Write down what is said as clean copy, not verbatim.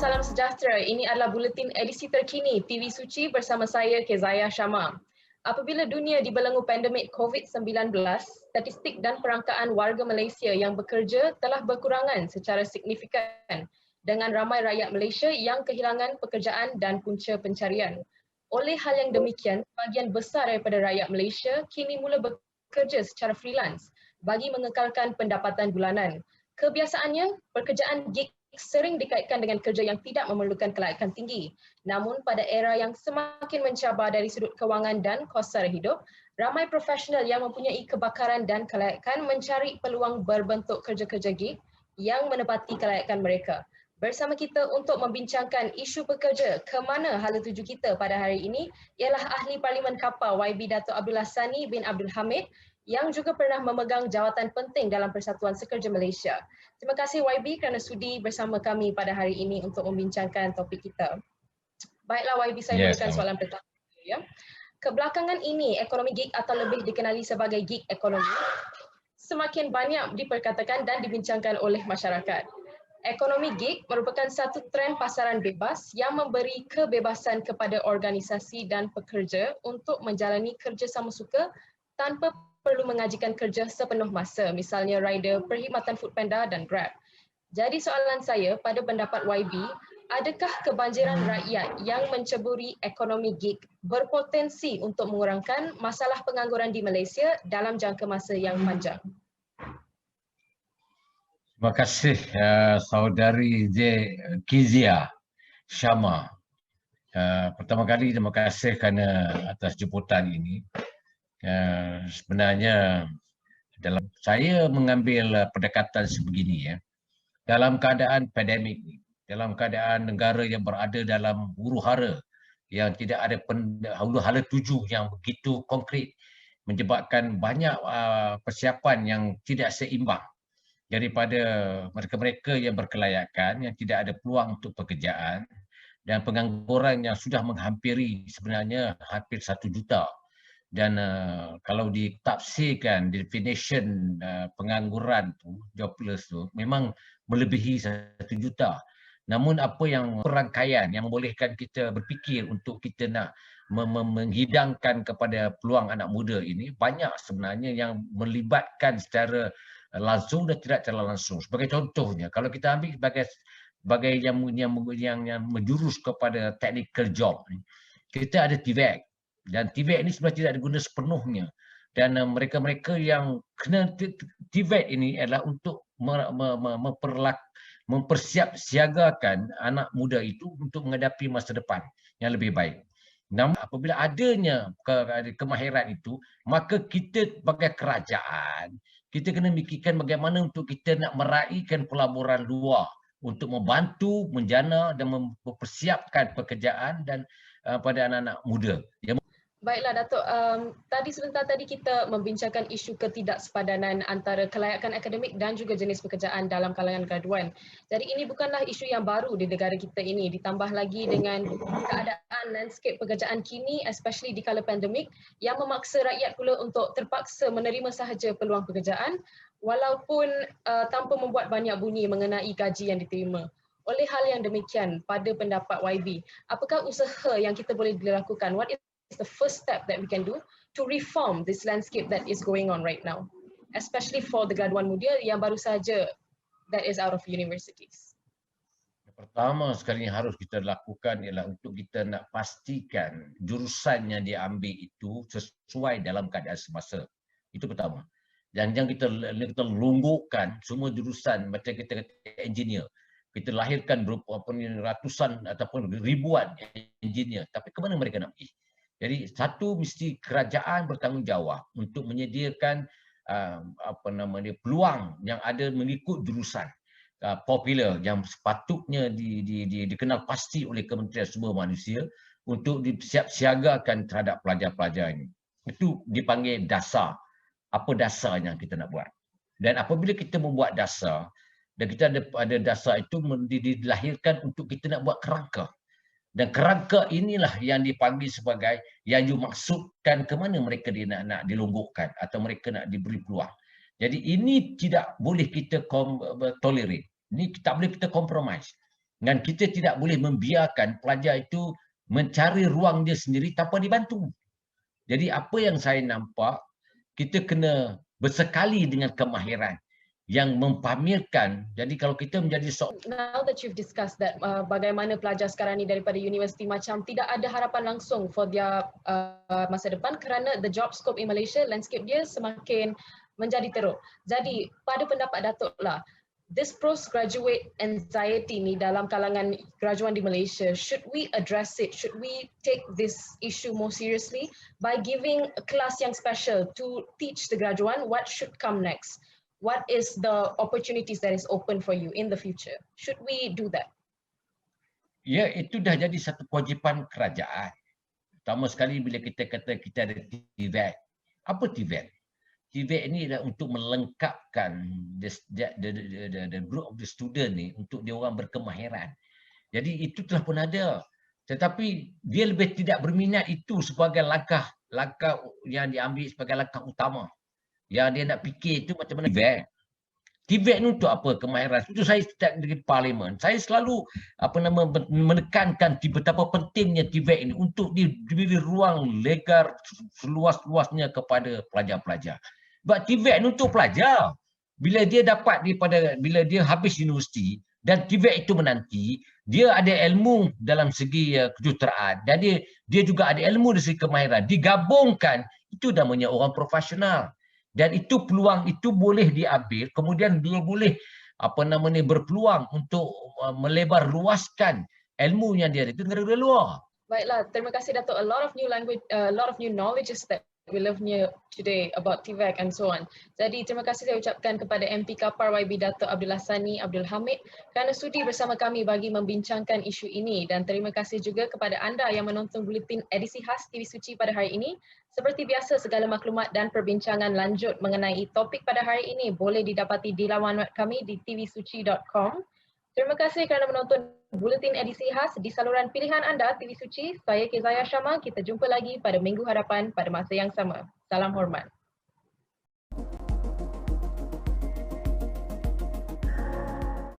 salam sejahtera. Ini adalah buletin edisi terkini TV Suci bersama saya Kezaya Syama. Apabila dunia dibelenggu pandemik COVID-19, statistik dan perangkaan warga Malaysia yang bekerja telah berkurangan secara signifikan dengan ramai rakyat Malaysia yang kehilangan pekerjaan dan punca pencarian. Oleh hal yang demikian, sebahagian besar daripada rakyat Malaysia kini mula bekerja secara freelance bagi mengekalkan pendapatan bulanan. Kebiasaannya, pekerjaan gig sering dikaitkan dengan kerja yang tidak memerlukan kelayakan tinggi. Namun pada era yang semakin mencabar dari sudut kewangan dan kos sara hidup, ramai profesional yang mempunyai kebakaran dan kelayakan mencari peluang berbentuk kerja-kerja gig yang menepati kelayakan mereka. Bersama kita untuk membincangkan isu pekerja ke mana hala tuju kita pada hari ini ialah Ahli Parlimen Kapar YB Dato' Abdullah Sani bin Abdul Hamid yang juga pernah memegang jawatan penting dalam Persatuan Sekerja Malaysia. Terima kasih YB kerana sudi bersama kami pada hari ini untuk membincangkan topik kita. Baiklah YB, saya mulakan soalan pertama. Ya. Kebelakangan ini, ekonomi gig atau lebih dikenali sebagai gig ekonomi semakin banyak diperkatakan dan dibincangkan oleh masyarakat. Ekonomi gig merupakan satu trend pasaran bebas yang memberi kebebasan kepada organisasi dan pekerja untuk menjalani kerjasama suka tanpa perlu mengajikan kerja sepenuh masa, misalnya rider perkhidmatan Foodpanda dan Grab. Jadi soalan saya, pada pendapat YB, adakah kebanjiran rakyat yang menceburi ekonomi gig berpotensi untuk mengurangkan masalah pengangguran di Malaysia dalam jangka masa yang panjang? Terima kasih saudari Kezia Syama. Pertama kali terima kasih kerana atas jemputan ini. Sebenarnya saya mengambil pendekatan sebegini ya. Dalam keadaan pandemik ni, dalam keadaan negara yang berada dalam huru-hara yang tidak ada huru-hara tuju yang begitu konkret menyebabkan banyak persiapan yang tidak seimbang daripada mereka-mereka yang berkelayakan yang tidak ada peluang untuk pekerjaan dan pengangguran yang sudah menghampiri sebenarnya hampir 1 juta. Dan kalau ditafsirkan definition pengangguran tu, jobless tu, memang melebihi 1 juta. Namun apa yang perangkaian yang membolehkan kita berfikir untuk kita nak menghidangkan kepada peluang anak muda ini banyak sebenarnya yang melibatkan secara langsung dan tidak secara langsung. Sebagai contohnya, kalau kita ambil sebagai yang menjurus kepada technical job, kita ada TVET. Dan TVET ini sebenarnya tidak diguna sepenuhnya. Dan mereka-mereka yang kena TVET ini adalah untuk mempersiapsiagakan anak muda itu untuk menghadapi masa depan yang lebih baik. Namun apabila adanya kemahiran itu, maka kita sebagai kerajaan, kita kena fikirkan bagaimana untuk kita nak meraihkan pelaburan luar untuk membantu, menjana dan mempersiapkan pekerjaan dan pada anak-anak muda. Baiklah Datuk, sebentar tadi kita membincangkan isu ketidaksepadanan antara kelayakan akademik dan juga jenis pekerjaan dalam kalangan graduan. Jadi ini bukanlah isu yang baru di negara kita ini, ditambah lagi dengan keadaan landscape pekerjaan kini, especially di kala pandemik, yang memaksa rakyat pula untuk terpaksa menerima sahaja peluang pekerjaan walaupun tanpa membuat banyak bunyi mengenai gaji yang diterima. Oleh hal yang demikian, pada pendapat YB, apakah usaha yang kita boleh dilakukan? What is the first step that we can do to reform this landscape that is going on right now, especially for the graduan muda yang baru saja that is out of universities? Pertama sekali yang harus kita lakukan ialah untuk kita nak pastikan jurusan yang diambil itu sesuai dalam keadaan semasa. Itu pertama. Dan yang kita lunggukkan semua jurusan macam kita kata engineer. Kita lahirkan ratusan ataupun ribuan engineer, tapi ke mana mereka nak pergi? Jadi satu, mesti kerajaan bertanggungjawab untuk menyediakan peluang yang ada mengikut jurusan popular yang sepatutnya dikenal pasti oleh Kementerian Sumber Manusia untuk disiapsiagakan terhadap pelajar-pelajar ini. Itu dipanggil dasar. Apa dasar yang kita nak buat? Dan apabila kita membuat dasar dan kita ada dasar itu dilahirkan untuk kita nak buat kerangka. Dan kerangka inilah yang dipanggil sebagai yang dimaksudkan ke mana mereka nak dilunggukkan atau mereka nak diberi peluang. Jadi ini tidak boleh kita tolerate. Ini tak boleh kita compromise. Dan kita tidak boleh membiarkan pelajar itu mencari ruang dia sendiri tanpa dibantu. Jadi apa yang saya nampak, kita kena bersekali dengan kemahiran yang mempamerkan. Jadi kalau kita menjadi Now that you've discussed that, bagaimana pelajar sekarang ni daripada universiti macam tidak ada harapan langsung for their masa depan kerana the job scope in Malaysia, landscape dia semakin menjadi teruk. Jadi pada pendapat Datuk lah, this postgraduate anxiety ni dalam kalangan graduan di Malaysia, should we address it? Should we take this issue more seriously by giving a class yang special to teach the graduan what should come next? What is the opportunities that is open for you in the future? Should we do that? Ya, itu dah jadi satu kewajipan kerajaan. Pertama sekali bila kita kata kita ada TVET. Apa TVET? TVET ini adalah untuk melengkapkan the group of the student ni untuk dia orang berkemahiran. Jadi itu telah pun ada. Tetapi dia lebih tidak berminat itu sebagai langkah yang diambil sebagai langkah utama. Yang dia nak fikir itu macam mana TVET. TVET ni untuk apa? Kemahiran. Itu saya sejak di parlimen. Saya selalu menekankan betapa pentingnya TVET ini untuk diberi ruang legar seluas-luasnya kepada pelajar-pelajar. Sebab TVET ni untuk pelajar. Bila dia habis universiti dan TVET itu menanti, dia ada ilmu dalam segi kejuruteraan dan dia juga ada ilmu dari segi kemahiran. Digabungkan, itu namanya orang profesional. Dan itu peluang itu boleh diambil, kemudian dia boleh berpeluang untuk melebar luaskan ilmu yang dia ada itu negara luar. Baiklah, terima kasih Datuk. A lot of new knowledges that we learned today about TVET and so on. Jadi terima kasih saya ucapkan kepada MP Kapar YB Datuk Abdul Hassani Abdul Hamid kerana sudi bersama kami bagi membincangkan isu ini, dan terima kasih juga kepada anda yang menonton buletin edisi khas TV Suci pada hari ini. Seperti biasa, segala maklumat dan perbincangan lanjut mengenai topik pada hari ini boleh didapati di laman web kami di tvsuci.com. Terima kasih kerana menonton buletin edisi khas di saluran pilihan anda, TV Suci. Saya Kezaya Syama. Kita jumpa lagi pada minggu hadapan pada masa yang sama. Salam hormat.